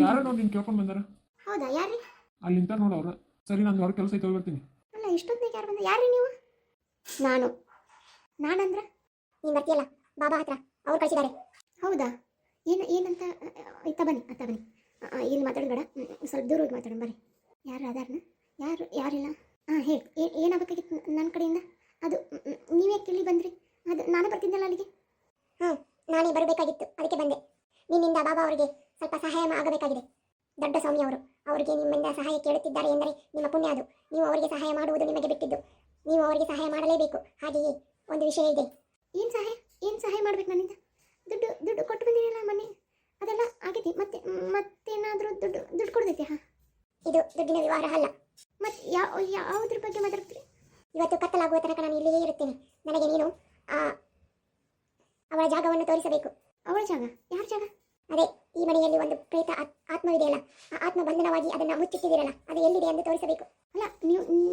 ಯಾರ ನೋಡಿ ನಿನ್ ಕೇಳ್ಕೊಂಡು ಬಂದಾರ? ಹೌದಾ, ಯಾರು? ಅಲ್ಲಿ ನಿಂತಾರ ನೋಡು ಅವ್ರು. ಸರಿ, ನಾನು ಹೊರ ಕೆಲಸ ಐತೆ ಹೋಗಿ ಬರ್ತೀನಿ. ಅಲ್ಲ, ಇಷ್ಟೊತ್ತಿಗೆ ಯಾರು ಬಂದ? ಯಾರು ನೀವು? ನಾನಂದ್ರೆ ನೀನು ಬರ್ತೀಯಲ್ಲ ಬಾಬಾ ಹತ್ರ, ಅವ್ರು ಕಳಿಸಿದ್ದಾರೆ. ಹೌದಾ? ಏನಂತ? ಅತ್ತ ಬನ್ನಿ. ಇಲ್ಲಿ ಮಾತಾಡಬೇಡ, ಸ್ವಲ್ಪ ದೂರ ಹೋಗಿ ಮಾತಾಡೋಣ ಬರ್ರಿ. ಯಾರು ಅದಾರನ? ಯಾರಿಲ್ಲ? ಹೇಳಿ, ಏನಾಗಬೇಕಾಗಿತ್ತು ನನ್ನ ಕಡೆಯಿಂದ? ಅದು ನೀವೇ ಇಲ್ಲಿ ಬಂದ್ರಿ? ಅದು ನಾನು ಬರ್ತಿದ್ದಲ್ಲ ಅಲ್ಲಿಗೆ. ನಾನೇ ಬರಬೇಕಾಗಿತ್ತು, ಅದಕ್ಕೆ ಬಂದೆ. ನಿನ್ನಿಂದ ಬಾಬಾ ಅವರಿಗೆ ಸ್ವಲ್ಪ ಸಹಾಯ ಆಗಬೇಕಾಗಿದೆ. ದೊಡ್ಡ ಸ್ವಾಮಿ ಅವರಿಗೆ ನಿಮ್ಮಿಂದ ಸಹಾಯ ಕೇಳುತ್ತಿದ್ದಾರೆ ಎಂದರೆ ನಿಮ್ಮ ಪುಣ್ಯ ಅದು. ನೀವು ಅವರಿಗೆ ಸಹಾಯ ಮಾಡುವುದು ನಿಮಗೆ ಬಿಟ್ಟಿದ್ದು. ನೀವು ಅವರಿಗೆ ಸಹಾಯ ಮಾಡಲೇಬೇಕು. ಹಾಗೆಯೇ ಒಂದು ವಿಷಯ ಇದೆ. ಏನು ಸಹಾಯ ಮಾಡ್ಬೇಕು ನನ್ನಿಂದ? ದುಡ್ಡು ಕೊಟ್ಟು ಬಂದಿರಲ್ಲ ಮೊನ್ನೆ, ಅದೆಲ್ಲ ಆಗೈತಿ. ಮತ್ತೇನಾದರೂ ದುಡ್ಡು ಕೊಡ್ತೈತೆ? ಇದು ದುಡ್ಡಿನ ವ್ಯವಹಾರ ಅಲ್ಲ. ಮತ್ತೆ ಯಾವುದ್ರ ಬಗ್ಗೆ ಮಾತಾಡ್ತೀರಿ? ಇವತ್ತು ಕತ್ತಲಾಗುವ ತನಕ ನಾನು ಇಲ್ಲಿಯೇ ಇರುತ್ತೇನೆ. ನನಗೆ ನೀನು ಅವಳ ಜಾಗವನ್ನು ತೋರಿಸಬೇಕು. ಅವಳ ಜಾಗ? ಯಾರ ಜಾಗ? ಅದೇ, ಈ ಮನೆಯಲ್ಲಿ ಒಂದು ಪ್ರೇತ ಆತ್ಮವಿದೆಯಲ್ಲ, ಆ ಆತ್ಮ ಬಂಧನವಾಗಿ ಅದನ್ನು ಮುಚ್ಚಿಟ್ಟಿದ್ದೀರಲ್ಲ, ಅದು ಎಲ್ಲಿದೆ ಎಂದು ತೋರಿಸಬೇಕು. ಅಲ್ಲ,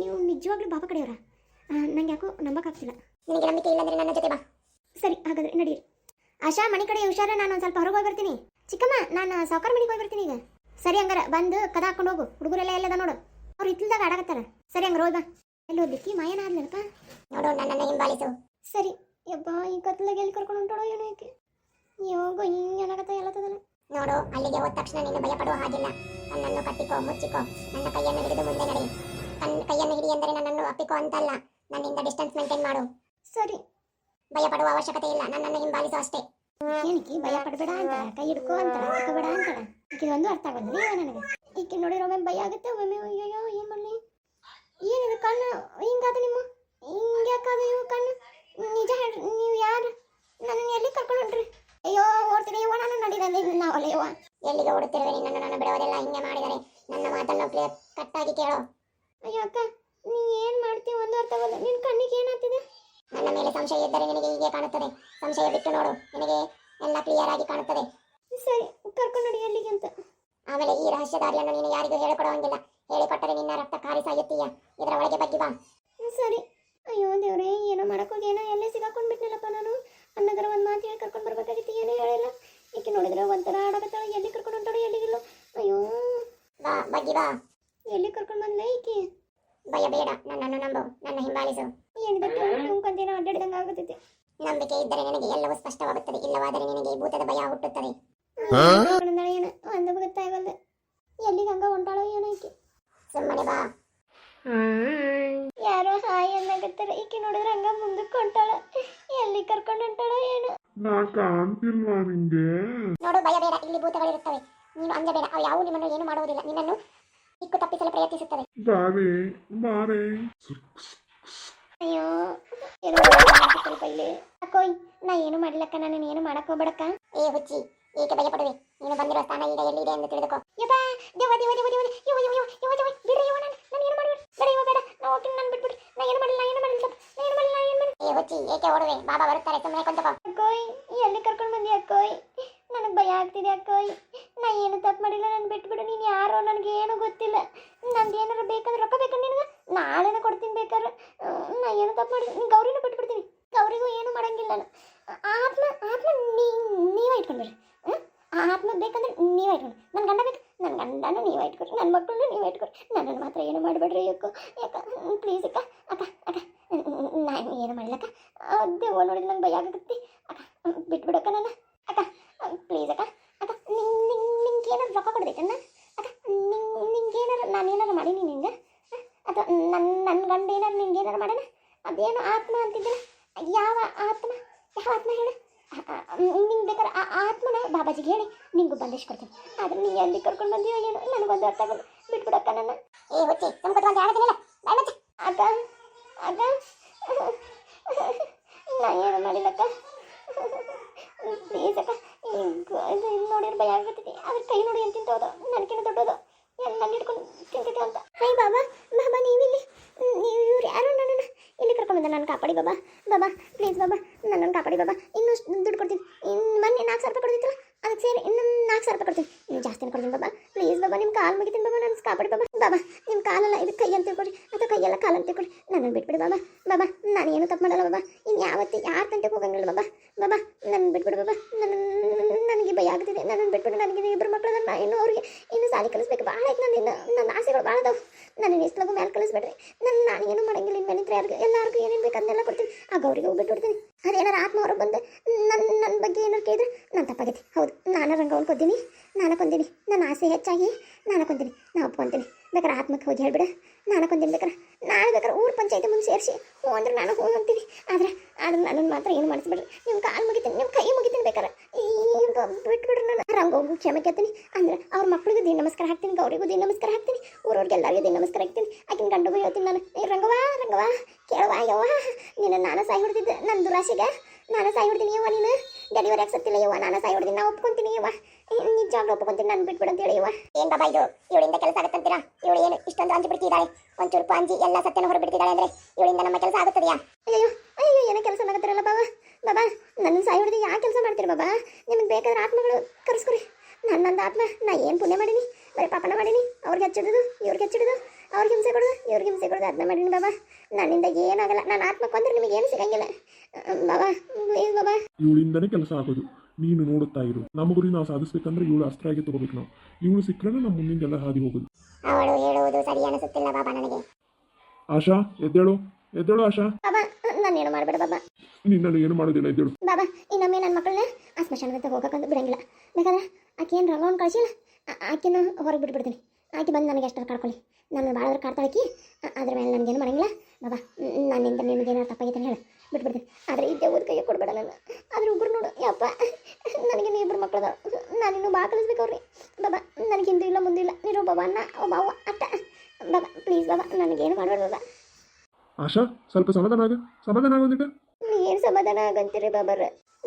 ನೀವು ನಿಜವಾಗ್ಲೂ ಬಾಬಾ ಕಡೆಯವರ? ನಂಗೆ ಯಾಕೋ ನಂಬಕ್ಕಾಗ್ತಿಲ್ಲ. ನಿನಗೆ ನಂಬಿಕೆ ಇಲ್ಲಾಂದ್ರೆ ನನ್ನ ಜೊತೆ ಬಾ. ಸರಿ, ಹಾಗಾದ್ರೆ ನಡೀರಿ. ಆಶಾ, ಮನೆ ಕಡೆ ಹುಷಾರ. ನಾನು ಒಂದು ಸ್ವಲ್ಪ ಹೊರಗೆ ಹೋಗಿ ಬರ್ತೀನಿ. ಚಿಕ್ಕಮ್ಮ, ನಾನು ಸಾವುಕಾರ ಮನೆಗೆ ಹೋಗಿ ಬರ್ತೀನಿ ಈಗ. ಸರಿ, ಹಂಗಾರ ಬಂದು ಕದ ಹಾಕೊಂಡು ಹೋಗು. ಹುಡುಗರೆಲ್ಲ ಎಲ್ಲದ ನೋಡು, ಅವ್ರು ಹಿತ್ತಲ್ದಾಗ ಆಡಕತ್ತಾರ. ಸರಿ, ಹಂಗಾರ ಹೋಗಿ ಬಾ. ಎಲ್ಲಿ ಹೋಗ್ಲಿಕ್ಕೆ? ಮಾಯನ ಆದ್ಲಕ್ಕ ನೋಡು, ನನ್ನನ್ನು ಹಿಂಬಾಲಿಸು. ಸರಿ. ಯಬ್ಬಾ, ಈ ಕತ್ಲಾಗ ಎಲ್ಲಿ ಕರ್ಕೊಂಡು ಹೊಂಟಾಳೋ ಏನೋ ಏಕೆ? ಯೋಗ ಹಿಂಗೆ ಏನಾಗತ್ತ ಎಲ್ಲತ್ತದಲ್ಲ. ನೋಡು, ಅಲ್ಲಿಗೆ ಹೋದ ತಕ್ಷಣ ನೀನು ಭಯ ಪಡುವ ಹಾಗಿಲ್ಲ. ನನ್ನನ್ನು ಕಟ್ಟಿಕೋ, ಮುಚ್ಚಿಕೋ. ನನ್ನ ಕೈಯನ್ನು ಹಿಡಿದು ಮುಂದೆ ನಡೆ. ಕೈಯನ್ನು ಹಿಡಿ ಎಂದರೆ ನನ್ನನ್ನು ಅಪ್ಪಿಕೋ ಅಂತಲ್ಲ, ನನ್ನಿಂದ ಡಿಸ್ಟೆನ್ಸ್ ಮೇಂಟೈನ್ ಮಾಡು. ಸರಿ. ಭಯ ಪಡುವ ಅವಶ್ಯಕತೆ ಇಲ್ಲ, ನನ್ನನ್ನು ಹಿಂಬಾಲಿಸು ಅಷ್ಟೇ. ಏನಕ್ಕೆ ಭಯ ಪಡಬೇಡ ಅಂತ, ಕೈ ಹಿಡ್ಕೋ ಅಂತ, ಬೇಡ ಅಂತ? ಈಕೆ ಒಂದು ಅರ್ಥ ಆಗೋದಿಲ್ಲ ನನಗೆ. ಈಕೆ ನೋಡಿರೋ ಒಮ್ಮೆ ಭಯ ಆಗುತ್ತೆ, ಒಮ್ಮೆ ಅಯ್ಯೋ ಏನು ಮಾಡಲಿ. ಏನಿದೆ ಕಣ್ಣು ಹಿಂಗಾದ? ನಿಮ್ಮ ಹಿಂಗ್ಯಾಕಾದ ಇವು ಕಣ್ಣು? ನಿಜ ಹೇಳ್ರಿ, ನೀವು ಯಾರು? ನನ್ನನ್ನು ಎಲ್ಲಿ ಕರ್ಕೊಂಡು ಹೊಂಟ್ರಿ? ಅಯ್ಯೋ, ಓಡ್ತೀರಿ ಇವ, ನಾನು ನಡೀರಲ್ಲಿ ನಾವಲ್ಲ ಇವ. ಎಲ್ಲಿಗೆ ಓಡುತ್ತಿರುವೆ? ನಿನ್ನನ್ನು ನಾನು ಬಿಡೋದೆಲ್ಲ. ಹಿಂಗೆ ಮಾಡಿದರೆ ನನ್ನ ಮಾತನ್ನು ಕಟ್ಟಾಗಿ ಕೇಳೋ. ಅಯ್ಯೋ ಅಕ್ಕ, ನೀ ಏನು ಮಾಡ್ತೀವಿ ಒಂದು ಅರ್ಥ ಆಗೋಲ್ಲ. ನಿನ್ನ ಕಣ್ಣಿಗೆ ಏನಾಗ್ತಿದೆ? ನನ್ನ ಮೇಲೆ ಸಂಶಯ ಇದ್ದರೆ ನಿನಗೆ ಹೀಗೆ ಕಾಣುತ್ತದೆ. ಸಂಶಯ ಬಿಟ್ಟು ನೋಡು, ನಿನಗೆ ಎಲ್ಲ ಕ್ಲಿಯರ್ ಆಗಿ ಕಾಣುತ್ತದೆ. ಸರಿ, ಕರ್ಕೊಂಡು ನಡಿ ಎಲ್ಲಿಗೆ ಅಂತ. ಆಮೇಲೆ ಈ ರಹಸ್ಯದಾರಿಯನ್ನು ನೀನು ಯಾರಿಗೂ ಹೇಳಿಕೊಡುವಂಗಿಲ್ಲ. ಹೇಳಿಕೊಟ್ಟರೆ ನಿನ್ನ ರಕ್ತ ಕಾರಿ ಸಾಯುತ್ತೀಯ. ಇದರ ಒಳಗೆ ಬಗ್ಗಿ ಬಾ. ಸರಿ. ಅಯ್ಯೋ ದೇವ್ರೇ, ಏನೋ ಮಾಡೋಕ್ಕೋಗಿ ಏನೋ ಎಲ್ಲೇ ಸಿಗಾಕೊಂಡು ಬಿಟ್ನಲ್ಲಪ್ಪ ನಾನು. ಅನ್ನಗರ ಒಂದು ಮಾತು ಹೇಳಿ ಕರ್ಕೊಂಡು ಬರ್ಬೇಕಾಗಿತ್ತು, ಏನೂ ಹೇಳಿಲ್ಲ. ಈಕೆ ನೋಡಿದ್ರೆ ಒಂಥರ ಆಡಕತ್ತಾಳೆ. ಎಲ್ಲಿ ಕರ್ಕೊಂಡು ಹೊಂಟಾಳು, ಎಲ್ಲಿಗಿಲ್ಲ. ಅಯ್ಯೋ ಬಾ, ಬಗ್ಗಿ ಬಾ. ಎಲ್ಲಿ ಕರ್ಕೊಂಡು ಬಂದಿಲ್ಲ ಈಕೆ? ಭಯ ಬೇಡ, ನನ್ನನ್ನು ನಂಬು, ನನ್ನ ಹಿಂಬಾಲಿಸು. ಏನಿದಕ್ಕೆ ತುಂಬ್ಕೊಂತೇನೋ ಅಡ್ಡಾಡಿದಂಗೆ ಆಗುತ್ತಿದೆ. ನಂಬಿಕೆ ಇದ್ದರೆ ನಿನಗೆ ಎಲ್ಲವೂ ಸ್ಪಷ್ಟವಾಗುತ್ತದೆ, ಇಲ್ಲವಾದರೆ ನಿನಗೆ ಭೂತದ ಭಯ ಹುಟ್ಟುತ್ತದೆ. ಏನು ಒಂದು ಗೊತ್ತಾಗಲ್ಲ. ಎಲ್ಲಿಗೆ ಹಂಗ ಹೊಂಟಾಳೋ ಏನೋ ಈಕೆ. ಸುಮ್ಮನೆ ಬಾ. ಯಾರೋ ಹಾಯ್ ಅನ್ನಕತ್ತಾರ. ಈಕೆ ನೋಡಿದ್ರೆ ಹಂಗ ಮುಂದಕ್ಕೆ ಹೊಂಟಾಳ. ಎಲ್ಲಿ ಕರ್ಕೊಂಡು ಹೊಂಟಾಳೋ ಏನೋ. ನಾ ಕಾಣ್ತಿಲ್ವಾ ನಿಂಗೆ? ನೋಡು, ಭಯ ಬೇಡ, ಇಲ್ಲಿ ಭೂತಗಳಿರುತ್ತವೆ. ನೀನು ಅಂಜಬೇಡ, ಅವು ಯಾವ ನಿಮ್ಮನ್ನು ಏನು ಮಾಡುವುದಿಲ್ಲ. ನಿನ್ನನ್ನು ದಿಕ್ಕು ತಪ್ಪಿಸಲು ಪ್ರಯತ್ನಿಸುತ್ತವೆ. ಬಾರೆ. ಅಯ್ಯೋ, ಏನು ಸ್ವಲ್ಪ ಇಲ್ಲಿ ಅಕ್ಕೋಯ್. ನಾ ಏನು ಮಾಡ್ಲಕ್ಕ, ನಾನು ಏನು ಮಾಡಕ್ ಹೋಗ್ಬೇಡಕ್ಕ. ಏ ಹುಚ್ಚಿ, ಏಕೆ ಭಯ ಪಡುವೆ? ನೀನು ಬಂದಿರೋ ಸ್ಥಾನ ಈಗ ಎಲ್ಲಿದೆ ಎಂದು ತಿಳಿದುಕೋ. ಯಪ್ಪಾ, ದೇವ ದೇವ ದೇವ ದೇವ ಯವ ಯವ ಯವ ಯವ ಬಿಡ್ರಿ ಯವ, ನಾನು ಏನು ಮಾಡಬೇಡ. ಬೇಡ ಯವ, ಬೇಡ, ನಾ ಹೋಗ್ತೀನಿ, ನಾನು ಬಿಟ್ಬಿಡಿ. ನಾ ಏನು ಮಾಡಿಲ್ಲ. ಏ ಹುಚ್ಚಿ, ಏಕೆ ಓಡುವೆ? ಬಾಬಾ ಬರುತ್ತಾರೆ, ಸುಮ್ಮನೆ ಕೊಂತಕೋ. ಅಕ್ಕೋಯ್, ಎಲ್ಲಿ ಕರ್ಕೊಂಡು ಬಂದಿ ಅಕ್ಕೋಯ್? ನನಗೆ ಭಯ ಆಗ್ತಿದೆ ಅಕ್ಕೋಯ್. ನಾ ಏನು ತಪ್ಪು ಮಾಡಿಲ್ಲ, ನಾನು ಬಿಟ್ಬಿಡು. ನೀನು ಯಾರೋ ನನಗೆ ಏನು ಗೊತ್ತಿಲ್ಲ. ನಂದು ಏನಾರು ಬೇಕಾದ್ರೆ ರೊಕ್ಕ ಬೇಕಾ ನಿನಗೆ? ನಾಳೆನೇ ಕೊಡ್ತೀನಿ ಬೇಕಾದ್ರೆ. ನಾ ಏನು ತಪ್ಪು ಮಾಡಿಲ್ಲ. ನೀನು ಗೌರಿನೂ ಬಿಟ್ಬಿಡ್ತೀನಿ. ಗೌರಿಗೂ ಏನು ಮಾಡಂಗಿಲ್ಲ ನಾನು. ಆತ್ಮ ನೀವೇ ಇಟ್ಕೊಂಡ್ರಿ. ಆತ್ಮ ಬೇಕಂದ್ರೆ ನೀವೇ ಇಟ್ಕೊಂಡು. ನನ್ನ ಗಂಡ ಬೇಕು, ನನ್ನ ಗಂಡನ ನೀವೇ ಇಟ್ಕೊಡ್ರಿ. ನನ್ನ ಮಕ್ಕಳನ್ನ ನೀವೇ ಇಟ್ಕೊಡ್ರಿ. ನನ್ನನ್ನು ಮಾತ್ರ ಏನು ಮಾಡಬೇಡ್ರಿ ಅಕ್ಕ. ಪ್ಲೀಸ್ ಅಕ್ಕ. ನಾನು ಏನು ಮಾಡ್ಲಕ್ಕ? ದೇವ ನೋಡಿದ್ರೆ ನಂಗೆ ಭಯ ಆಗುತ್ತೆ ಅಕ್ಕ. ಬಿಟ್ಬಿಡಕ್ಕ ನನ್ನ ಅಕ್ಕ. ಪ್ಲೀಸ್ ಅಕ್ಕ. ನಿಂಗೆ ಏನಾದ್ರು ರೊಕ್ಕ ಕೊಡ್ಬೇಕನ್ನ ಅಕ್ಕ? ನಿಂಗೇನಾರು ನಾನೇನಾರು ಮಾಡೀನಿ ನಿಂಗೆ? ಅಥವಾ ನನ್ನ ಗಂಡ ಏನಾರು ನಿಂಗೆ ಏನಾರು ಮಾಡೋಣ? ಅದೇನು ಆತ್ಮ ಅಂತಿದ್ದಿಲ್ಲ. ಯಾವ ಆತ್ಮ ಹೇಳು? ನಿಂಗೆ ಬೇಕಾದ್ರೆ ಆ ಆತ್ಮನ ಬಾಬಾಜಿಗೆ ಹೇಳಿ ನಿಂಗೂ ಬಂದೇಶ್ ಕೊಡ್ತೀನಿ. ಆದ್ರೆ ನೀ ಎಲ್ಲಿ ಕರ್ಕೊಂಡು ಬಂದೀಯೋ ಏನು ನನಗೊಂದು ಅರ್ಥ ಆಗೋದು. ಬಿಟ್ಬಿಡಕ್ಕ ನನ್ನ. ಏ ಹುಚ್ಚಿ, ಸಂಪತ್ವಂತ ಹೇಳೋದಿಲ್ಲ. ಅಕ್ಕ ನಾ ಏನು ಮಾಡಿಲ್ಲಕ್ಕ. ಪ್ಲೀಸ್ ಅಕ್ಕ. ಇದು ನೋಡಿದ್ರೆ ಭಯ ಆಗುತ್ತಿದೆ. ಅದ್ರ ಕೈ ನೋಡಿ ಅಂತ ತಿಂತೋದು, ನನಗೇನು ದೊಡ್ಡದು. ಎಲ್ಲ ಹಿಡ್ಕೊಂಡು ತಿಂತಿದ್ದೆ ಅಂತ. ಹೈ ಬಾಬಾ, ನೀವಿಲ್ಲಿ? ನೀವು ಇವ್ರು ಯಾರು? ನನ್ನನ್ನು ಇಲ್ಲಿ ಕರ್ಕೊಂಡು ಬಂದ. ನಾನು ಕಾಪಾಡಿ ಬಾಬಾ. ಪ್ಲೀಸ್ ಬಾಬಾ, ನನ್ನನ್ನು ಕಾಪಾಡಿ ಬಾಬಾ. ಇನ್ನೂ ದುಡ್ಡು ಕೊಡ್ತೀನಿ. ಮೊನ್ನೆ 4,000 ರೂಪಾಯಿ ಕೊಡ್ತಿತ್ತಲ್ಲ, ಅದಕ್ಕೆ ಸೇರಿ ಇನ್ನು 4,000 ರೂಪಾಯಿ ಕೊಡ್ತೀನಿ. ನೀವು ಜಾಸ್ತಿನೇ ಕೊಡ್ತೀನಿ ಬಾಬಾ. ಪ್ಲೀಸ್ ಬಾಬಾ, ನಿಮ್ಮ ಕಾಲು ಮುಗಿತೀನಿ ಬಾಬಾ. ನನ್ನ ಕಾಪಾಡಿ ಬಾಬಾ. ನಿಮ್ಮ ಕಾಲಲ್ಲ, ಇದು ಕೈ ಅಂತ ತಿಳ್ಕೊಡಿ, ಅಥವಾ ಕೈಯೆಲ್ಲ ಕಾಲು ಅಂತ ತಿಳ್ಕೊಡಿ. ನನ್ನನ್ನು ಬಿಟ್ಬಿಡಿ ಬಾಬಾ. ನಾನು ಏನು ತಪ್ಪು ಮಾಡಲ್ಲ ಬಾಬಾ. ಇನ್ನು ಯಾವತ್ತು ಯಾರು ಗಂಟೆಗೆ ಹೋಗಂಗಿಲ್ಲ ಬಾಬಾ. ನನ್ನ ಬಿಟ್ಬಿಡು ಬಾಬಾ. ನನಗೆ ಭಯ ಆಗ್ತಿದೆ. ನನ್ನನ್ನು ಬಿಟ್ಬಿಡು. ನನಗೆ 2 ಮಕ್ಕಳು. ನಾನು ಇನ್ನೂ ಅವ್ರಿಗೆ ಇನ್ನು ಸಾಲಿ ಕಲಿಸ್ಬೇಕು ಭಾಳ ಆಯ್ತು ನನ್ನ ಆಸೆಗಳು ಭಾಳ ಅದಾವೆ. ನನ್ನ ಇಷ್ಟು ಲಗು ಮೇಲೆ ಕಲಿಸ್ಬೇಡ್ರಿ. ನಾನು ಏನೂ ಮಾಡಂಗಿಲ್ಲ. ಇನ್ನು ಮೇಲಿಂತ್ರ ಎಲ್ಲರಿಗೂ ಏನೇನು ಬೇಕು ಅದನ್ನೆಲ್ಲ ಕೊಡ್ತೀನಿ. ಆ ಗೌರಿಗೆ ಹೋಗ್ಬಿಟ್ಟು ಬಿಡ್ತೀನಿ. ಅದೇನಾರು ಆತ್ಮ ಹೊರಗೆ ಬಂದು ನನ್ನ ಬಗ್ಗೆ ಏನಾರು ಕೇಳಿದ್ರೆ ನಾನು ತಪ್ಪಾಗೈತಿ. ಹೌದು, ನಾನು ರಂಗವನ್ನು ಕೊಂದೀನಿ, ನಾನು ಕೊಂದೀನಿ. ನನ್ನ ಆಸೆ ಹೆಚ್ಚಾಗಿ ನಾನು ಕೊಂದೀನಿ. ನಾ ಒಪ್ಕೊಂತೀನಿ. ಬೇಕಾರೆ ಆತ್ಮಕ್ಕೆ ಹೋಗಿ ಹೇಳ್ಬಿಡ ನಾನು ಕೊಂದೀನಿ. ಬೇಕಾರೆ ನಾಳೆ ಬೇಕಾರೆ ಊರು ಪಂಚಾಯತಿ ಮುಂದೆ ಸೇರಿಸಿ ಹ್ಞೂ ಅಂದ್ರೆ ನಾನು ಹ್ಞೂ ಅಂತೀನಿ. ಆದ್ರೆ ನನ್ನನ್ನು ಮಾತ್ರ ಏನು ಮಾಡಿಸ್ಬೇಡ್ರಿ. ನಿಮ್ಮ ಕಾಲು ಮುಗಿತೀನಿ, ನಿಮ್ಮ ಕೈ ಮುಗಿತೀನಿ. ಬೇಕಾರೆ ಬಿಟ್ಬಿಡ್ರಿ. ನಾನು ರಂಗೋಗೂ ಕ್ಷಮೆ ಕೇಳ್ತೀನಿ. ಅಂದ್ರೆ ಅವ್ರ ಮಕ್ಳಿಗೂ ದಿನ ನಮಸ್ಕಾರ ಹಾಕ್ತೀನಿ, ಗೌರಿಗೂ ದಿನ ನಮಸ್ಕಾರ ಹಾಕ್ತೀನಿ, ಊರವ್ರಿಗೆ ಎಲ್ಲರಿಗೂ ದಿನ ನಮಸ್ಕಾರ ಹಾಕ್ತೀನಿ. ಆಕಿನ ಗಂಡುಗೂ ಹೇಳ್ತೀನಿ ನಾನು, ರಂಗವಾ ಕೇಳವಾ ಯವ್ವ, ನೀನು ನಾನು ಸಾಯಿ ಹೊಡೆದಿದ್ದೆ ನನ್ನ ದುರಾಸೆಗೆ. ನಾನು ಸಾಯಿ ಹೊಡ್ತೀನಿ ಯವ್ವ, ನೀನು ಡೆಲಿವರಿ ಆಗ್ಸತ್ತಿಲ್ಲ ಯವ್ವ, ನಾನು ಸಾಯಿ ಹೊಡ್ತೀನಿ. ನಾನು ಒಪ್ಕೊಂತೀನಿ ಯವ್ವ, ನಿಜವಾಗ್ಲೂ ಒಪ್ಕೊಂತೀನಿ. ನಾನು ಬಿಟ್ಬಿಡು ಅಂತ ಹೇಳಿ ಯವ್ವ. ಏನು ಬಾಬಾ ಇದು, ಇವಳಿಂದ ಕೆಲಸ ಆಗುತ್ತಂತೀರಾ? ಇವಳು ಏನು ಇಷ್ಟೊಂದು ಅಂಜಿ ಬಿಡ್ತಿದ್ದಾಳೆ? ಒಂಚೂರು ಅಂಜಿ ಎಲ್ಲ ಸತ್ಯನ ಹೊರಬಿಡ್ತಿದ್ದಾಳೆ ಅಂದರೆ ಇವಳಿಂದ ನಮ್ಮ ಕೆಲಸ ಆಗುತ್ತದೆಯಾ? ಅಯ್ಯೋ ಅಯ್ಯೋ, ಏನೋ ಕೆಲಸ ಆಗತ್ತಿರಲ್ಲ ಬಾಬಾ. ನನ್ನ ಸಾಯಿ ಹೊಡೆದು ಯಾವ ಕೆಲಸ ಮಾಡ್ತೀರಿ ಬಾಬಾ? ನಿಮಗೆ ಬೇಕಾದ್ರೆ ಆತ್ಮಗಳು ಕರೆಸ್ಕೊರಿ. ನಂದು ಆತ್ಮ ನಾ ಏನು ಪುಣ್ಯ ಮಾಡೀನಿ? ಬರೀ ಪಾಪನ ಮಾಡೀನಿ. ಅವ್ರಿಗೆ ಹಚ್ಚಿಡೋದು, ಇವ್ರಿಗೆ ಹಚ್ಚಿಡೋದು, ಅವ್ರಿಗೆ ಹಿಂಸೆ ಕೊಡೋದು, ಇವ್ರಿಗೆ ಹಿಂಸೆ ಕೊಡೋದು, ಅದನ್ನ ಮಾಡೀನಿ ಬಾಬಾ. ನನ್ನಿಂದ ಏನಾಗಲ್ಲ. ನಾನು ಆತ್ಮ ಕೊಂದ್ರೆ ನಿಮಗೆ ಏನು ಸಿಗಂಗಿಲ್ಲ ಬಾಬಾ. ಪ್ಲೀಸ್ ಬಾಬಾ. ಇವಳಿಂದನೇ ಕೆಲಸ ಆಗೋದು. ನೀನು ನೋಡುತ್ತಾ ಇರು. ನಮ್ಮ ಗುರಿ ನಾವು ಸಾಧಿಸ್ಬೇಕಂದ್ರೆ ಇವಳು ಅಸ್ತ್ರ ಆಗಿ ತಗೋಬೇಕು ನಾವು. ಇವಳು ಸಿಕ್ಕರೆ ನಮ್ಮ ಮುಂದಿಂದೆಲ್ಲ ಹಾದಿ ಹೋಗೋದು. ಅವಳು ಹೇಳುವುದು ಸರಿ ಅನಿಸುತ್ತಿಲ್ಲ ಬಾಬಾ ನನಗೆ. ಆಶಾ, ಎದ್ದೇಳು ಆಶಾ. ಬಾಬಾ ನಾನೇನು ಮಾಡಬೇಡ ಬಾಬಾ. ನಿನ್ನನ್ನು ಏನು ಮಾಡೋದಿಲ್ಲ, ಎದ್ದೇಳು ಬಾಬಾ. ಇನ್ನೊಮ್ಮೆ ನನ್ನ ಮಕ್ಕಳನ್ನ ಆ ಸ್ಮಶಾನದಂತ ಹೋಗೋಕ್ಕಂತ ಬಿಡಂಗಿಲ್ಲ. ಬೇಕಾದ್ರೆ ಆಕೆ ಏನು ರಂಗವನ್ನು ಕಳಿಸಿಲ್ಲ, ಆಕೆನ ಹೊರಗೆ ಬಿಟ್ಬಿಡ್ತೀನಿ. ಆಕೆ ಬಂದು ನನಗೆ ಎಷ್ಟಾರು ಕಾಡ್ಕೊಳ್ಳಿ. ನಾನು ಭಾಳ ಕಾಡ್ತಾಳಕಿ, ಅದ್ರ ಮೇಲೆ ನನಗೇನು ಮಾಡಂಗಿಲ್ಲ ಬಾಬಾ. ನನ್ನಿಂದ ನಿಮಗೇನಾರು ತಪ್ಪಾಗೈತೆ ಹೇಳು, ಬಿಟ್ಬಿಡ್ತೀನಿ. ಆದರೆ ಇದ್ದೇ ಓದ್ ಕೈಗೆ ಕೊಡಬೇಡ ನಾನು. ಆದರೆ ಒಬ್ಬರು ನೋಡು ಯಪ್ಪ, ನನಗೇನು ಇಬ್ಬರು ಮಕ್ಕಳದ. ನಾನಿನ್ನೂ ಭಾಳ ಕಲಿಸ್ಬೇಕು ಅವ್ರಿ ಬಾಬಾ. ನನಗೆ ಹಿಂದೂ ಇಲ್ಲ ಮುಂದೆ ಇಲ್ಲ. ನೀನು ಬಾಬಾ ಅಣ್ಣ ಒಬ್ಬ ಅವ್ವ ಅತ್ತ ಬಾಬಾ. ಪ್ಲೀಸ್ ಬಾಬಾ, ನನಗೇನು ಮಾಡಬೇಡ ಬಾಬಾ. ಆಶಾ, ಸ್ವಲ್ಪ ಸಮಾಧಾನ ಆಗೋದಿಲ್ಲ. ಏನು ಸಮಾಧಾನ ಆಗಂತೀರಿ ಬಾಬಾರ?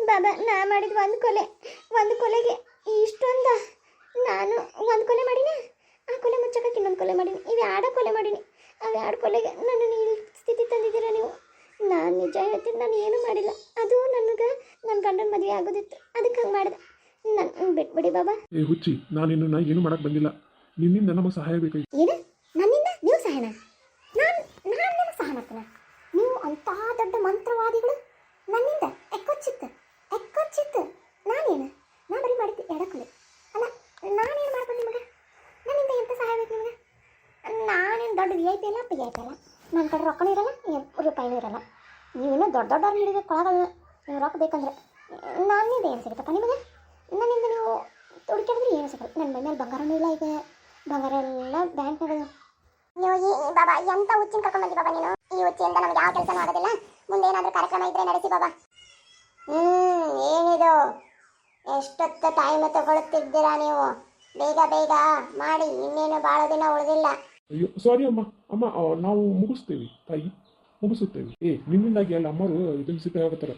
ಬಾಬಾ, ನಾ ಮಾಡಿದ ಒಂದು ಕೊಲೆಗೆ ಇಷ್ಟೊಂದ. ನಾನು ಒಂದು ಕೊಲೆ ಮಾಡೀನಿ, ಆ ಕೊಲೆ ಮುಚ್ಚಕ್ಕೆ ಇನ್ನೊಂದು ಕೊಲೆ ಮಾಡೀನಿ, ಇವು ಎರಡು ಕೊಲೆ ಮಾಡೀನಿ. ಅವು ಎರಡು ಕೊಲೆಗೆ ನನ್ನನ್ನು ಈ ಸ್ಥಿತಿ ತಂದಿದ್ದೀರಾ ನೀವು. ನಾನು ನಿಜ ಹೇಳ್ತೀನಿ, ನಾನು ಏನೂ ಮಾಡಿಲ್ಲ. ಅದು ನನಗೆ ನನ್ನ ಗಂಡನ ಮದುವೆ ಆಗೋದಿತ್ತು, ಅದಕ್ಕೆ ಹಂಗೆ ಮಾಡಿದೆ. ನನ್ನ ಬಿಟ್ಬಿಡಿ ಬಾಬಾ. ಏ ಹುಚ್ಚಿ, ನಾನು ಏನು ಮಾಡಕ್ಕೆ ಬಂದಿಲ್ಲ. ನಿನ್ನಿಂದ ನಮಗೆ ಸಹಾಯ ಬೇಕಾಗಿತ್ತು. ಏನು ನನ್ನಿಂದ ನೀವು ಸಹಾಯನ? ನಾನು ನಿಮಗೆ ಸಹಾಯ ಮಾಡ್ತೀನಿ? ನೀವು ಅಂಥ ದೊಡ್ಡ ಮಂತ್ರವಾದಿಗಳು, ನನ್ನಿಂದ ಎಕ್ಕೊಚ್ಚಿತ್ತು. ನಾನು ಬರೀ ಮಾಡಿದ್ದೆ ಎಡಕೊಲೆ ಅಲ್ಲ. ನಾನೇನು ಮಾಡ್ಕೊಂಡು ನಿಮಗೆ? ನನ್ನಿಂದ ಎಂಥ ಸಹಾಯ ಬೇಕು ನಿಮಗೆ? ನಾನೇನು ದೊಡ್ಡ ವಿ ಐ ಪಿ ಅಲ್ಲ, ಪಿ ಐ ಪಿ ಅಲ್ಲ. ನನ್ನ ಕಡೆ ರೊಕ್ಕನೂ ಇರಲ್ಲ, ರೂಪಾಯಿನೂ ಇರಲ್ಲ. ನೀವಿನ್ನೂ ದೊಡ್ಡವ್ರನ್ನ ಹಿಡಿಬೇಕು ಕೊಳಗಳು. ನೀವು ರೊಕ್ಕ ಬೇಕಂದ್ರೆ ನನ್ನಿಂದ ಏನು ಸಿಗುತ್ತಪ್ಪ ನಿಮಗೆ? ನನ್ನಿಂದ ನೀವು ಹುಡುಕಿಡಿದ್ರೆ ಏನು ಸಿಗಲ್ಲ. ನನ್ನ ಮೈ ಮೇಲೆ ಬಂಗಾರನೂ ಇಲ್ಲ. ಈಗ ಬಂಗಾರ ಎಲ್ಲ ಬ್ಯಾಂಕ್ನಾಗ. ನೀವು ಈ ಬಾಬಾ ಎಂತ ಹುಚ್ಚಿನ ಕರ್ಕೊಂಡು ಬಂದಿ ಬಾಬಾ ನೀನು? ಈ ಹುಚ್ಚಿಯಿಂದ ನಮ್ಗೆ ಯಾವ ಕೆಲಸನೂ ಆಗೋದಿಲ್ಲ. ಮುಂದೆ ಏನಾದರೂ ಕಾರ್ಯಕ್ರಮ ಇದ್ರೆ ನಡೆಸಿ ಬಾಬಾ. ಏನಿದು ಎಷ್ಟೊತ್ತು ಟೈಮ್ ತಗೊಳ್ತಿದ್ದೀರಾ ನೀವು? ಬೇಗ ಮಾಡಿ, ಇನ್ನೇನು ಭಾಳ ದಿನ ಉಳಿದಿಲ್ಲ. ಅಯ್ಯೋ ಸಾರಿ ಅಮ್ಮ, ನಾವು ಮುಗಿಸ್ತೇವೆ ತಾಯಿ, ಮುಗಿಸುತ್ತೇವೆ. ನಿನ್ನಿಂದಾಗಿ ಅಲ್ಲ ಅಮ್ಮರು ಇದನ್ನು ಸಿಕ್ಕ ಆಗತ್ತಾರ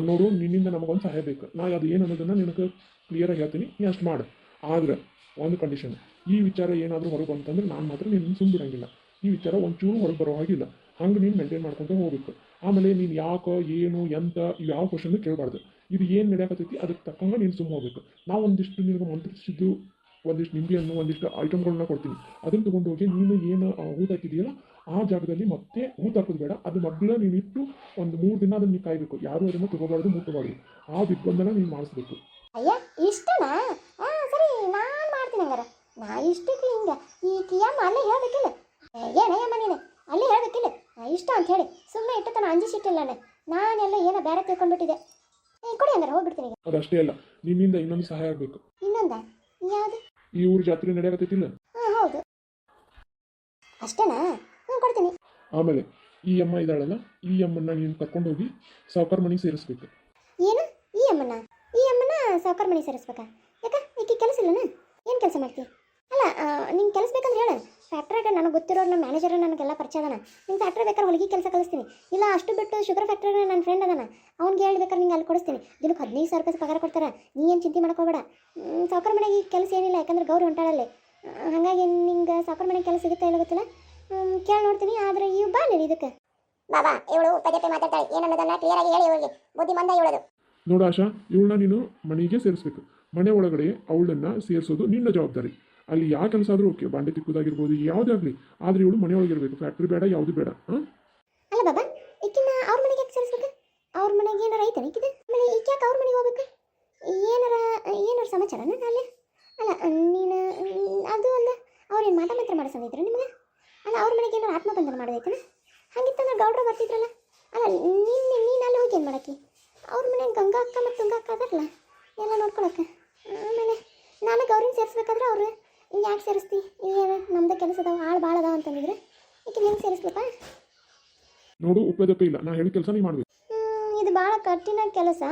ನೋಡು. ನಿನ್ನಿಂದ ನಮಗೊಂದು ಸಹಾಯ ಬೇಕು. ನಾ ಅದು ಏನು ಅನ್ನೋದನ್ನು ನಿನಗೆ ಕ್ಲಿಯರಾಗಿ ಹೇಳ್ತೀನಿ, ನೀ ಅಷ್ಟು ಮಾಡು. ಆದ್ರೆ ಒಂದು ಕಂಡೀಷನ್, ಈ ವಿಚಾರ ಏನಾದರೂ ಹೊರಗೆ ಬಂತಂದ್ರೆ ನಾನು ಮಾತ್ರ ನಿನ್ನ ಸುಮ್ಬಿಡಂಗಿಲ್ಲ. ಈ ವಿಚಾರ ಒಂಚೂರು ಹೊರಗೆ ಬರೋ ಹಾಗಿಲ್ಲ. ಹಂಗೆ ನೀನು ಮೇಂಟೈನ್ ಮಾಡ್ಕೊತ ಹೋಗ್ಬೇಕು. ಆಮೇಲೆ ನೀನು ಯಾಕೆ ಏನು ಎಂತ ಯಾವ ಕ್ವಶನ್ ಕೇಳಬಾರ್ದು. ಇದು ಏನು ನಡೆಯಕತ್ತೈತಿ ಅದಕ್ಕೆ ತಕ್ಕಂಗೆ ನೀನು ಸುಮ್ಮ ಹೋಗ್ಬೇಕು. ನಾವು ಒಂದಿಷ್ಟು ನಿನಗೆ ಮಂತ್ರಿಸಿದ್ದು ಒಂದಿಷ್ಟು ನಿಂಬೆಯನ್ನು ಒಂದಿಷ್ಟು ಐಟಮ್ಗಳನ್ನ ಕೊಡ್ತೀನಿ. ಅದನ್ನು ತೊಗೊಂಡು ಹೋಗಿ ನೀನು ಏನು ಊಟ ಹಾಕಿದೆಯಲ್ಲ ಆ ಜಾಗದಲ್ಲಿ ಮತ್ತೆ ಊಟ ಹಾಕೋದು ಬೇಡ. ಅದು ಮೊದಲು ನೀನು ಇಟ್ಟು ಒಂದು 3 ದಿನ ಅದನ್ನು ನೀವು ಕಾಯಬೇಕು. ಯಾರು ಅದನ್ನು ತಗೋಬಾರ್ದು, ಮುಟ್ಟಬಾರ್ದು. ಆ ದಿಗ್ಬಂಧನ ನೀನು ಮಾಡಿಸ್ಬೇಕು. ಅಯ್ಯ ಇಷ್ಟನಾ? ಸರಿ, ನಾನು ಮಾಡ್ತೀನಿ ಹಂಗಾರ. ನಾ ಇಷ್ಟಕ್ಕೆ ಹಿಂಗೆ ಈ ಕಿಯಮ್ಮ ಅಲ್ಲೇ ಹೇಳ್ಬೇಕಿಲ್ಲ? ಏನಯ್ಯಮ್ಮ ನೀನು ಅಲ್ಲೇ ಹೇಳ್ಬೇಕಿಲ್ಲ ಇಷ್ಟ ಅಂತ ಹೇಳಿ? ಸುಮ್ಮನೆ ಇಟ್ಟು ತನ ಅಂಜಿಸಿಟ್ಟಿಲ್ಲ ನಾನೆಲ್ಲ ಏನೋ ಬೇರೆ ತಿಳ್ಕೊಂಡ್ಬಿಟ್ಟಿದ್ದೆ. ಕೊಡಿ ಹಂಗಾರೆ, ಹೋಗ್ಬಿಡ್ತೀನಿ ಈಗ. ಅದಷ್ಟೇ ಅಲ್ಲ, ನಿನ್ನಿಂದ ಇನ್ನೊಂದು ಸಹಾಯ ಆಗಬೇಕು. ಇನ್ನೊಂದ? ಯಾವುದು? ಈ ಊರು ಜಾತ್ರೆ ನಡೆಯಕತ್ತೈತಿಲ್ಲ? ಹೌದು. ಅಷ್ಟೇನಾ? ಕೊಡ್ತೀನಿ. ಆಮೇಲೆ ಈ ಅಮ್ಮ ಇದ್ದಾಳಲ್ಲ, ಈ ಅಮ್ಮನ್ನ ನೀನು ಕರ್ಕೊಂಡು ಹೋಗಿ ಸಾವುಕಾರ ಮನೆಗೆ ಸೇರಿಸ್ಬೇಕು. ಏನು ಈ ಅಮ್ಮನ ಸಾವುಕಾರ ಮನೆಗೆ ಸೇರಿಸ್ಬೇಕಾ? ಯಾಕೆ ಈಕೆ ಕೆಲಸ ಇಲ್ಲನ? ಏನು ಕೆಲಸ ಮಾಡ್ತೀಯ? ಅಲ್ಲ, ನಿಂಗೆ ಕೆಲಸ ಬೇಕಂದ್ರೆ ಹೇಳು. ಫ್ಯಾಕ್ಟ್ರಿಯಾಗ ನನಗೆ ಗೊತ್ತಿರೋರು ನಮ್ಮ ಮ್ಯಾನೇಜರ್ ನನಗೆಲ್ಲ ಪರಿಚಯ ಅದಾನ. ನಿಂಗೆ ಫ್ಯಾಕ್ಟ್ರಿ ಬೇಕಾದ್ರೆ ಹೊಲಿಗೆ ಕೆಲಸ ಕಲಿಸ್ತೀನಿ. ಇಲ್ಲ ಅಷ್ಟು ಬಿಟ್ಟು ಶುಗರ್ ಫ್ಯಾಕ್ಟ್ರಿಯಾಗ ನನ್ನ ಫ್ರೆಂಡ್ ಅದಾನ, ಅವ್ನಿಗೆ ಹೇಳ್ಬೇಕಾದ್ರೆ ನಿಂಗೆ ಅಲ್ಲಿ ಕೊಡಿಸ್ತೀನಿ. ದಿನಕ್ಕೆ 15,000 ರೂಪಾಯಿ ಪಗಾರ ಕೊಡ್ತಾರೆ. ನೀ ಏನು ಚಿಂತೆ ಮಾಡ್ಕೋಬೇಡ. ಸಾವುಕಾರ ಮನೆಗೆ ಕೆಲಸ ಏನಿಲ್ಲ, ಯಾಕಂದ್ರೆ ಗೌರಿ ಹೊಂಟಾಳಲ್ಲಿ. ಹಾಗಾಗಿ ನಿಂಗೆ ಸಾವುಕಾರ ಮನೆಗೆ ಕೆಲಸ ಸಿಗುತ್ತಾ ಇಲ್ಲ ಗೊತ್ತಿಲ್ಲ, ಕೇಳಿ ನೋಡ್ತೀನಿ. ಆದರೆ ಇವು ಬಾ ನೀನು ಇದಕ್ಕೆ. ಬಾಬಾ, ಇವಳು ಪದೇ ಮಾತಾಡ್ತಾಳೆ. ಏನನ್ನೋದನ್ನ ಕ್ಲಿಯರ್ ಆಗಿ ಹೇಳಿ ಇವಳಿಗೆ. ಬುದ್ಧಿಮಂದ ಇವಳದು. ನೋಡು ಆಶಾ, ಇವಳನ್ನ ನೀನು ಮನೆಗೆ ಸೇರಿಸ್ಬೇಕು. ಮನೆ ಒಳಗಡೆ ಅವಳನ್ನ ಸೇರಿಸೋದು ನಿನ್ನ ಜವಾಬ್ದಾರಿ. ಅಲ್ಲಿ ಯಾವ ಕೆಲಸ ಆದರೂ ಓಕೆ, ಬಾಂಡೆ ತಿಕ್ಕುದಾಗಿರ್ಬೋದು, ಯಾವುದೇ ಆಗಲಿ. ಆದರೆ ಇವಳು ಮನೆ ಒಳಗಿರ್ಬೇಕು. ಫ್ಯಾಕ್ಟ್ರಿ ಬೇಡ, ಯಾವುದು ಬೇಡ. ಅಲ್ಲ ಬಾಬಾ, ಈಕಿನ ಅವ್ರ ಮನೆಗೆ ಯಾಕೆ ಸೇರಿಸ್ಬೇಕು? ಅವ್ರ ಮನೆಗೆ ಏನಾರ ಐತೆ ಈಕಿದೆ? ಆಮೇಲೆ ಈಕೆ ಯಾಕೆ ಅವ್ರ ಮನೆಗೆ ಹೋಗ್ಬೇಕು? ಏನಾರ ಸಮಾಚಾರನ ಅಲ್ಲಿ? ಅಲ್ಲ ನೀನು ಅದು ಅಲ್ಲ ಅವ್ರೇನು ಮಾಟ ಮಾತ್ರ ಮಾಡಿಸೋದಿದ್ರು ನಿಮಗೆ? ಅಲ್ಲ ಅವ್ರ ಮನೆಗೆ ಏನಾರು ಆತ್ಮ ಬಂಧನ ಮಾಡೋದೈತನ? ಹಾಗಿತ್ತಂದ್ರೆ ಗೌಡ್ರ ಬರ್ತಿದ್ರಲ್ಲ. ಅಲ್ಲ ನೀನು ಅಲ್ಲಿ ಹೋಗಿ ಏನು ಮಾಡಕ್ಕೆ? ಅವ್ರ ಮನೆಗೆ ಗಂಗಾ ಅಕ್ಕ ಮತ್ತು ತುಂಗಾ ಅಕ್ಕ ಅದಾರಲ್ಲ ಎಲ್ಲ ನೋಡ್ಕೊಳಕ್ಕೆ. ಆಮೇಲೆ ನಾನು ಗೌರಿನ ಸೇರಿಸ್ಬೇಕಾದ್ರೆ ಅವ್ರು ಯಾಕೆ ಸೇರಿಸ್ತಿ, ಏನು ನಮ್ದು ಕೆಲಸ ಅದಾವ, ಆಳು ಭಾಳ ಅದಾವ ಅಂತಂದಿದ್ರೆ ಈಗ ಹೆಂಗೆ ಸೇರಿಸ್ಲಪ್ಪ? ನೋಡು ಉಪ್ಪದಪ್ಪೆ ಇಲ್ಲ, ನಾ ಹೇಳಿ ಕೆಲಸ ನೀ ಮಾಡ್ಬೇಕು. ಇದು ಭಾಳ ಕಠಿಣ ಕೆಲಸ.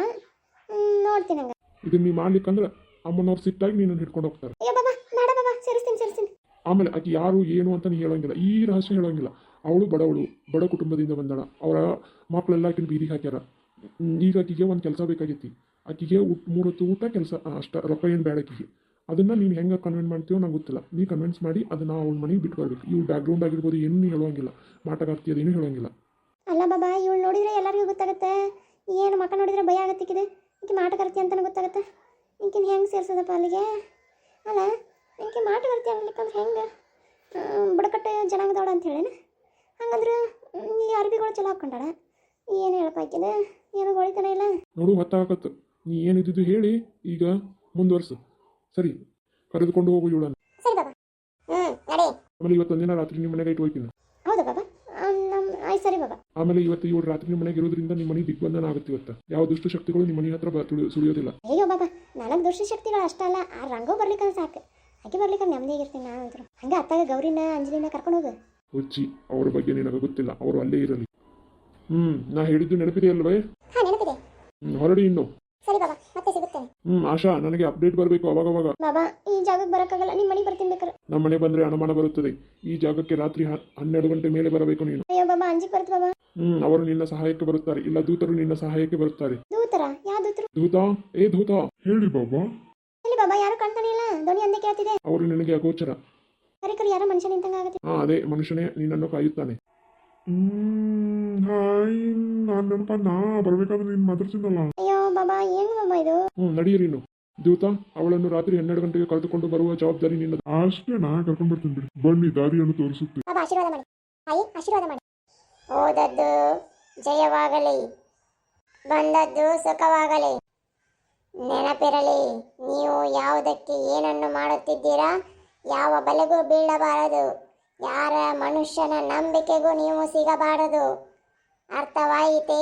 ನೋಡ್ತೀನಿ ಹಂಗೆ. ಇದನ್ನ ನೀ ಮಾಡ್ಲಿಕ್ಕಂದ್ರೆ ಅಮ್ಮನವ್ರು ಸಿಟ್ಟಾಗಿ ನೀನು ಹಿಡ್ಕೊಂಡು ಹೋಗ್ತಾರೆ. ಅಯ್ಯೋ ಬಾಬಾ ಬೇಡ ಬಾಬಾ, ಸೇರಿಸ್ತೀನಿ. ಆಮೇಲೆ ಆಕೆ ಯಾರು ಏನು ಅಂತ ನೀ ಹೇಳೋಂಗಿಲ್ಲ, ಈ ರಹಸ್ಯ ಹೇಳೋಂಗಿಲ್ಲ. ಅವಳು ಬಡ ಕುಟುಂಬದಿಂದ ಬಂದಾಳ. ಅವರ ಮಕ್ಕಳೆಲ್ಲ ಆಕಿನ ಬೀದಿಗೆ ಹಾಕ್ಯಾರ. ಈಗ ಆಕಿಗೆ ಒಂದು ಕೆಲಸ ಬೇಕಾಗೈತಿ. ಆಕಿಗೆ 3 ಹೊತ್ತು ಊಟ ಕೆಲಸ ಅಷ್ಟ, ರೊಕ್ಕ ಏನು ಬೇಡ ಆಕಿಗೆ. ಅದನ್ನು ನೀನು ಹೆಂಗೆ ಕನ್ವಿನ್ಸ್ ಮಾಡ್ತೀವೋ ನಂಗೆ ಗೊತ್ತಿಲ್ಲ. ನೀ ಕನ್ವಿನ್ಸ್ ಮಾಡಿ ಅದನ್ನು ಅವಳ ಮನೆಗೆ ಬಿಟ್ಟು ಬರ್ಬೇಕು. ಇವು ಬ್ಯಾಕ್ಗ್ರೌಂಡ್ ಆಗಿರ್ಬೋದು ಏನು ನೀ ಹೇಳೋಂಗಿಲ್ಲ, ಮಾಟಗಾರ್ತಿ ಅದೇನು ಹೇಳೋಂಗಿಲ್ಲ. ಅಲ್ಲ ಬಾಬಾ, ಇವಳು ನೋಡಿದ್ರೆ ಎಲ್ಲರಿಗೂ ಗೊತ್ತಾಗುತ್ತೆ. ಏನು ಮಕ್ಕ ನೋಡಿದ್ರೆ ಭಯ ಆಗತ್ತಿಕ್ಕಿದೆ. ಈಕೆ ಮಾಟಗಾರ್ತಿ ಅಂತಲೂ ಗೊತ್ತಾಗುತ್ತೆ. ಈಕಿನ ಹೆಂಗೆ ಸೇರ್ಸೋದಪ್ಪ ಅಲ್ಲಿಗೆ? ಅಲ್ಲ ಈಕೆ ಮಾಟಗಾರ್ತಿ ಆಗ್ಲಿಕ್ಕಂದ್ರೆ ಹೆಂಗೆ? ಬುಡಕಟ್ಟು ಜನಾಂಗದವಳ ಅಂತ ಹೇಳೇನ? ಹಂಗಂದ್ರೆ ಈ ಅರ್ಬಿಗಳು ಚಲೋ ಹಾಕ್ಕೊಂಡಾಳ. ಏನು ಹೇಳಪ್ಪ ಆಕಿದೆ? ಏನು ಹೊಳಿತಾನೆ ಇಲ್ಲ. ನೋಡು ಹೊತ್ತಾಗತ್ತೆ. ನೀ ಏನಿದ್ದು ಹೇಳಿ ಈಗ ಮುಂದುವರ್ಸು. ಸರಿ, ಕರೆದುಕೊಂಡು ಹೋಗು ಇವಳನ್ನು. ಸರಿ ಬಾಬಾ. ನಡಿ. ಆಮೇಲೆ ಇವತ್ತೊಂದಿನ ರಾತ್ರಿ ನಿಮ್ಮ ಮನೆಗೆ ಇಟ್ಟು ಹೋಗ್ತೀನಿ. ಹೌದಾ ಬಾಬಾ? ಆಯ್ತು ಸರಿ ಬಾಬಾ. ಆಮೇಲೆ ಇವತ್ತು ಇವಳು ರಾತ್ರಿ ನಿಮ್ಮ ಮನೆಗೆ ಇರೋದ್ರಿಂದ ನಿಮ್ಮ ಮನೆ ದಿಗ್ಬಂಧನ ಆಗುತ್ತೆ. ಇವತ್ತು ಯಾವ ದುಷ್ಟ ಶಕ್ತಿಗಳು ನಿಮ್ಮ ಮನೆ ಹತ್ರ ಸುಳಿಯೋದಿಲ್ಲ. ಅಯ್ಯೋ ಬಾಬಾ, ನನಗೆ ದುಷ್ಟ ಶಕ್ತಿಗಳು ಅಷ್ಟಲ್ಲ. ಆ ರಂಗೋ ಬರ್ಲಿಕ್ಕಂದ್ರೆ ಸಾಕು. ಆಕೆ ಬರ್ಲಿಕ್ಕೆ ನೆಮ್ಮದಿಯಾಗಿರ್ತೀನಿ ನಾನು ಇದ್ರು. ಹಂಗೆ ಅತ್ತಾಗ ಗೌರಿನ ಅಂಜಲಿನ ಕರ್ಕೊಂಡು ಹೋಗು. ಹುಚ್ಚಿ, ಅವ್ರ ಬಗ್ಗೆ ನಿನಗೆ ಗೊತ್ತಿಲ್ಲ. ಅವರು ಅಲ್ಲೇ ಇರಲಿ. ನಾ ಹೇಳಿದ್ದು ನೆನಪಿದೆ ಅಲ್ವೇ? ಹಾಂ ನೆನಪಿದೆ. ಹೊರಡಿ ಇನ್ನು. ಸರಿ ಬಾಬಾ, ಮತ್ತೆ ಸಿಗುತ್ತೇನೆ. ಆಶಾ, ನನಗೆ ಅಪ್ಡೇಟ್ ಬರಬೇಕು ಅವಾಗವಾಗ. ಬಾಬಾ ಈ ಜಾಗಕ್ಕೆ ಬರೋಕ್ಕಾಗಲ್ಲ, ನಿಮ್ಮ ಮನೆಗೆ ಬರ್ತೀನಿ ಬೇಕಾರೆ. ನಮ್ಮ ಮನೆ ಬಂದರೆ ಅನುಮಾನ ಬರುತ್ತದೆ. ಈ ಜಾಗಕ್ಕೆ ರಾತ್ರಿ 12 ಗಂಟೆ ಮೇಲೆ ಬರಬೇಕು ನೀನು. ಅಯ್ಯೋ ಬಾಬಾ, ಅಂಜಿಕ್ ಬರುತ್ತೆ ಬಾಬಾ. ಅವರು ನಿನ್ನ ಸಹಾಯಕ್ಕೆ ಬರುತ್ತಾರೆ, ಇಲ್ಲ ದೂತರು ನಿನ್ನ ಸಹಾಯಕ್ಕೆ ಬರುತ್ತಾರೆ. ದೂತರ? ಯಾವ ದೂತರು? ದೂತ, ದೂತ ಹೇಳಿ ಬಾಬಾ. ಎಲ್ಲಿ ಬಾಬಾ? ಯಾರು ಕಾಣ್ತಾನೆ ಇಲ್ಲ. ಧ್ವನಿ ಅಂದೇ ಕೇಳ್ತಿದೆ. ಅವರು ನಿನಗೆ ಅಗೋಚರ. ಕರಿ ಯಾರೋ ಮನುಷ್ಯ ನಿಂತಂಗೆ ಆಗುತ್ತೆ. ಅದೇ ಮನುಷ್ಯನೇ ನಿನ್ನನ್ನು ಕಾಯುತ್ತಾನೆ. ಹಾಯ್, ನಾನು ನೆನಪ ನಾ ಬರ್ಬೇಕಾದ್ರೆ ನೀನು ಮಾತಾಡ್ತಿದ್ದಲ್ಲ. ಅಯ್ಯೋ ಬಾಬಾ, ಏನು ಬಾಬಾ ಇದು? ನಡೀರಿ ಇನ್ನು. ದೂತ, ಅವಳನ್ನು ರಾತ್ರಿ 12 ಗಂಟೆಗೆ ಕರೆದುಕೊಂಡು ಬರುವ ಜವಾಬ್ದಾರಿ ನಿನ್ನದು. ಅಷ್ಟೇ, ನಾ ಕರ್ಕೊಂಡು ಬರ್ತೀನಿ ಬಿಡಿ. ಬನ್ನಿ, ದಾರಿಯನ್ನು ತೋರಿಸುತ್ತೆ. ಬಾಬಾ ಆಶೀರ್ವಾದ ಮಾಡಿ. ತಾಯಿ ಆಶೀರ್ವಾದ ಮಾಡಿ. ಓದದ್ದು ಜಯವಾಗಲಿ, ಬಂದದ್ದು ಸುಖವಾಗಲಿ. ನೆನಪಿರಲಿ, ನೀವು ಯಾವುದಕ್ಕೆ ಏನನ್ನು ಮಾಡುತ್ತಿದ್ದೀರಾ, ಯಾವ ಬಲೆಗೂ ಬೀಳಬಾರದು, ಯಾರ ಮನುಷ್ಯನ ನಂಬಿಕೆಗೂ ನೀವು ಸಿಗಬಾರದು. ಅರ್ಥವಾಯಿತೇ?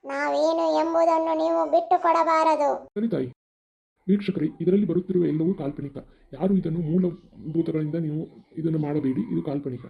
ನಾವೇನು ಎಂಬುದನ್ನು ನೀವು ಬಿಟ್ಟು ಕೊಡಬಾರದು. ಸರಿ ತಾಯಿ. ವೀಕ್ಷಕರೇ, ಇದರಲ್ಲಿ ಬರುತ್ತಿರುವ ಎಲ್ಲವೂ ಕಾಲ್ಪನಿಕ. ಯಾರು ಇದನ್ನು ಮೂಲಭೂತಗಳಿಂದ ನೀವು ಇದನ್ನು ಮಾಡಬೇಡಿ. ಇದು ಕಾಲ್ಪನಿಕ.